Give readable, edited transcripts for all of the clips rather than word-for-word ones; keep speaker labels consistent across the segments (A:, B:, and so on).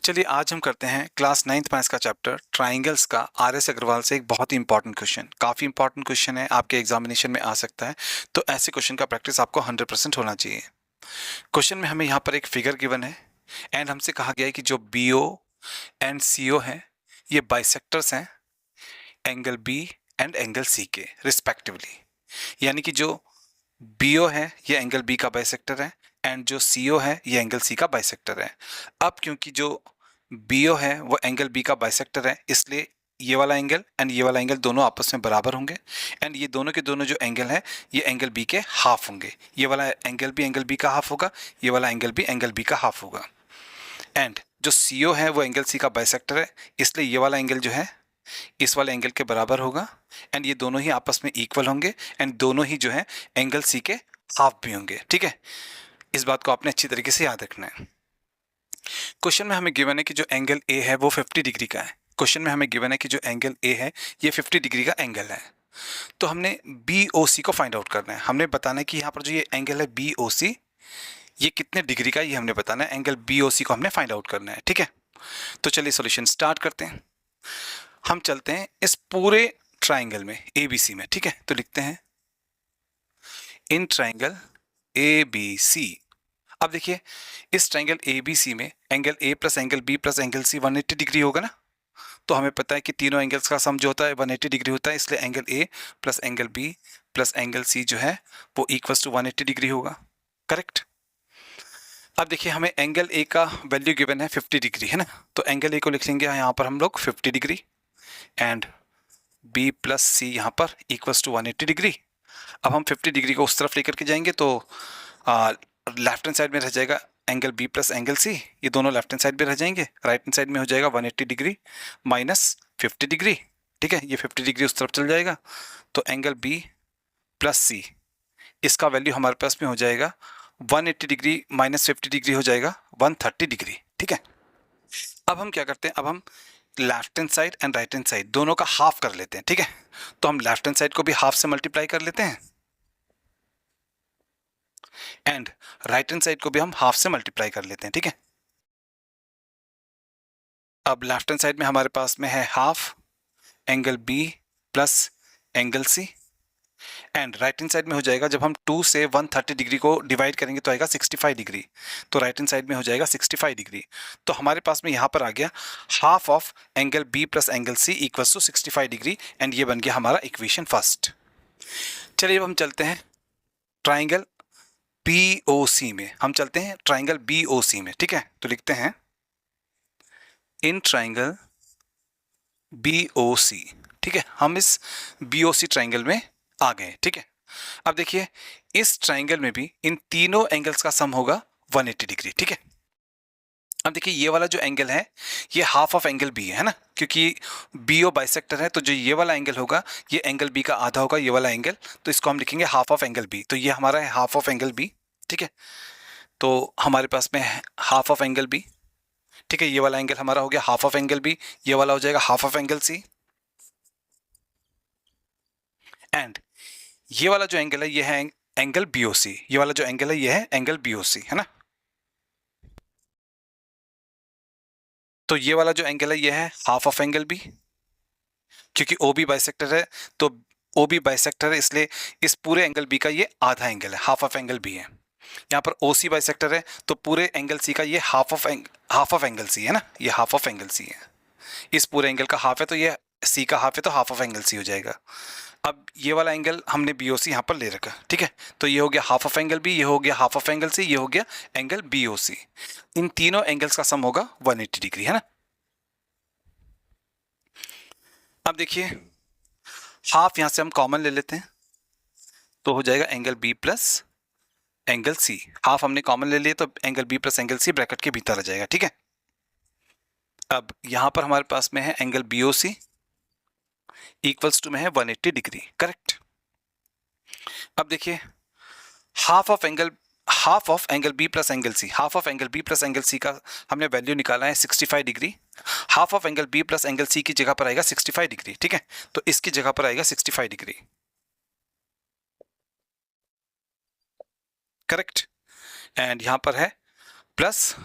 A: चलिए आज हम करते हैं क्लास 9th मैथ्स का चैप्टर ट्राइंगल्स का आर.एस. अग्रवाल से एक बहुत ही इंपॉर्टेंट क्वेश्चन। काफ़ी इंपॉर्टेंट क्वेश्चन है, आपके एग्जामिनेशन में आ सकता है, तो ऐसे क्वेश्चन का प्रैक्टिस आपको 100% होना चाहिए। क्वेश्चन में हमें यहाँ पर एक फिगर गिवन है एंड हमसे कहा गया है कि जो BO एंड CO हैं ये बाइसेक्टर्स हैं angle B and angle C के रिस्पेक्टिवली। यानी कि जो BO है ये एंगल B का बाइसेक्टर है एंड जो CO है ये एंगल C का बाइसेक्टर है। अब क्योंकि जो BO है वो एंगल B का बाइसेक्टर है, इसलिए ये वाला एंगल एंड ये वाला एंगल दोनों आपस में बराबर होंगे एंड ये दोनों के दोनों जो एंगल है ये एंगल B के हाफ होंगे। ये वाला एंगल भी एंगल B का हाफ होगा, ये वाला एंगल भी एंगल B का हाफ होगा। एंड जो CO है वो एंगल C का बाइसेक्टर है, इसलिए ये वाला एंगल जो है इस वाले एंगल के बराबर होगा एंड ये दोनों ही आपस में इक्वल होंगे एंड दोनों ही जो है एंगल C के हाफ भी होंगे। ठीक है, इस बात को आपने अच्छी तरीके से याद रखना है। क्वेश्चन में हमें गिवन है कि जो एंगल A है वो 50 डिग्री का है। क्वेश्चन में हमें गिवन है कि जो एंगल A है ये 50 डिग्री का एंगल है, तो हमने BOC को फाइंड आउट करना है। हमने बताना है कि यहाँ पर जो ये एंगल है BOC ये कितने डिग्री का है, ये हमने बताना है। एंगल BOC को हमने फाइंड आउट करना है। ठीक है, तो चलिए सॉल्यूशन स्टार्ट करते हैं। हम चलते हैं इस पूरे ट्राइंगल में ABC में। ठीक है, तो लिखते हैं इन ट्राइंगल ABC। अब देखिए इस ट्राइंगल ABC में angle A plus angle B plus angle C 180 degree होगा ना, तो हमें पता है कि तीनों एंगल्स का सम जो होता है 180 डिग्री होता है, इसलिए angle A plus angle B plus angle C जो है वो इक्वल्स टू 180 डिग्री होगा। करेक्ट। अब देखिए हमें एंगल A का वैल्यू गिवन है 50 डिग्री है ना, तो एंगल A को लिख लेंगे यहाँ पर हम लोग 50 degree and B plus C यहाँ पर इक्वल्स टू 180 डिग्री। अब हम 50 डिग्री को उस तरफ लेकर के जाएंगे तो लेफ्ट हैंड साइड में रह जाएगा angle B plus angle C, ये दोनों लेफ्ट हैंड साइड में रह जाएंगे। राइट हैंड साइड में हो जाएगा 180 डिग्री माइनस 50 डिग्री। ठीक है, ये 50 डिग्री उस तरफ चल जाएगा, तो एंगल B प्लस C इसका वैल्यू हमारे पास में हो जाएगा 180 डिग्री माइनस 50 डिग्री हो जाएगा 130 डिग्री। ठीक है, अब हम क्या करते हैं, अब हम left hand side and right hand side दोनों का हाफ कर लेते हैं। ठीक है, तो हम लेफ्ट हैंड साइड को भी हाफ से मल्टीप्लाई कर लेते हैं एंड राइट हैंड साइड को भी हम हाफ से मल्टीप्लाई कर लेते हैं। ठीक है, अब लेफ्ट हैंड साइड में हमारे पास में है half angle B plus angle C and right hand side में हो जाएगा, जब हम 2 से 130 डिग्री को डिवाइड करेंगे तो आएगा 65 डिग्री, तो राइट हैंड साइड में हो जाएगा 65 डिग्री। तो हमारे पास में यहाँ पर आ गया half of angle B plus angle C equals to 65 degree and ये बन गया हमारा इक्वेशन फर्स्ट। चलिए अब हम चलते हैं ट्राइंगल BOC में, हम चलते हैं ट्राइंगल BOC में। ठीक है, तो लिखते हैं इन ट्राइंगल BOC। ठीक है, हम इस BOC ट्राइंगल में आ गए। ठीक है, अब देखिए इस ट्राइंगल में भी इन तीनों एंगल्स का सम होगा 180 डिग्री। ठीक है, अब देखिए ये वाला जो एंगल है ये हाफ ऑफ एंगल B है ना, क्योंकि BO बाइसेक्टर है, तो जो ये वाला एंगल होगा ये एंगल B का आधा होगा, ये वाला एंगल, तो इसको हम लिखेंगे हाफ ऑफ एंगल B। तो ये हमारा है हाफ ऑफ एंगल B। ठीक है, तो हमारे पास में है हाफ ऑफ एंगल B। ठीक है, ये वाला एंगल हमारा हो गया हाफ ऑफ एंगल B, ये वाला हो जाएगा half of angle C and ये वाला जो एंगल है ये है एंगल BOC। ये वाला जो एंगल है ये है एंगल BOC है ना, तो ये वाला जो एंगल है ये है हाफ ऑफ एंगल B, क्योंकि OB बाइसेक्टर है, तो OB बाइसेक्टर है इसलिए इस पूरे एंगल B का ये आधा एंगल है, हाफ ऑफ एंगल B है। यहाँ पर OC बाइसेक्टर है, तो पूरे एंगल C का ये हाफ ऑफ एंगल C है ना, ये हाफ ऑफ एंगल C है। इस पूरे एंगल का हाफ है तो ये C का हाफ है, तो हाफ ऑफ एंगल C हो जाएगा। अब ये वाला एंगल हमने BOC यहाँ पर ले रखा। ठीक है, तो ये हो गया हाफ ऑफ एंगल B, ये हो गया हाफ ऑफ एंगल C, ये हो गया एंगल BOC। इन तीनों एंगल्स का सम होगा 180 डिग्री है ना। अब देखिए हाफ यहाँ से हम कॉमन ले लेते हैं, तो हो जाएगा angle B plus angle C। Half हमने कॉमन ले लिया तो angle B plus angle C bracket के भीतर आ जाएगा। ठीक है, अब यहाँ पर हमारे पास में है एंगल BOC इक्वल्स टू में है 180 डिग्री। करेक्ट। अब देखिए half of angle B plus angle C, half of angle B plus angle C का हमने वैल्यू निकाला है 65 degree. Half of angle B plus angle C की जगह पर आएगा 65 डिग्री। ठीक है, तो इसकी जगह पर आएगा 65 डिग्री। करेक्ट, एंड यहां पर है plus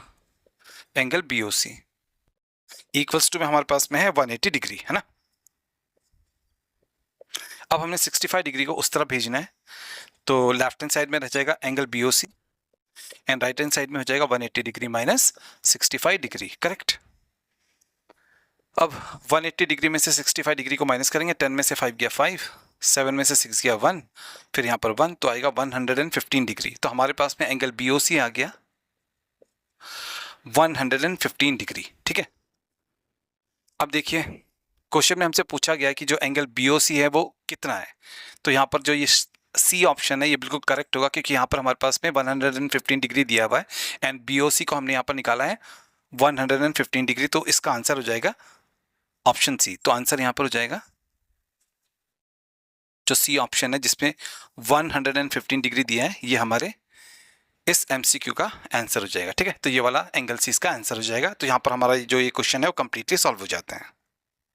A: angle BOC। Equals to में हमारे पास में है 180 डिग्री, है ना। अब हमने 65 डिग्री को उस तरफ भेजना है, तो लेफ्ट हैंड साइड में रह जाएगा angle BOC and right hand side में हो जाएगा 180 डिग्री माइनस 65 डिग्री, करेक्ट। अब 180 डिग्री में से 65 डिग्री को माइनस करेंगे, 10 में से 5 गया 5, 7 में से 6 गया 1, फिर यहाँ पर 1 तो आएगा 115 डिग्री। तो हमारे पास में एंगल BOC आ गया 115 डिग्री, ठीक है। अब देखिए क्वेश्चन में हमसे पूछा गया कि जो एंगल BOC है वो कितना है, तो यहाँ पर जो ये C ऑप्शन है ये बिल्कुल करेक्ट होगा, क्योंकि यहाँ पर हमारे पास में 115 डिग्री दिया हुआ है एंड BOC को हमने यहाँ पर निकाला है 115 डिग्री, तो इसका आंसर हो जाएगा ऑप्शन C। तो आंसर यहाँ पर हो जाएगा जो C ऑप्शन है जिसमें 115 डिग्री दिया है, ये हमारे इस MCQ का आंसर हो जाएगा, ठीक है। तो ये वाला एंगल C इसका आंसर हो जाएगा। तो यहाँ पर हमारा जो ये क्वेश्चन है वो कंप्लीटली सॉल्व हो जाता है।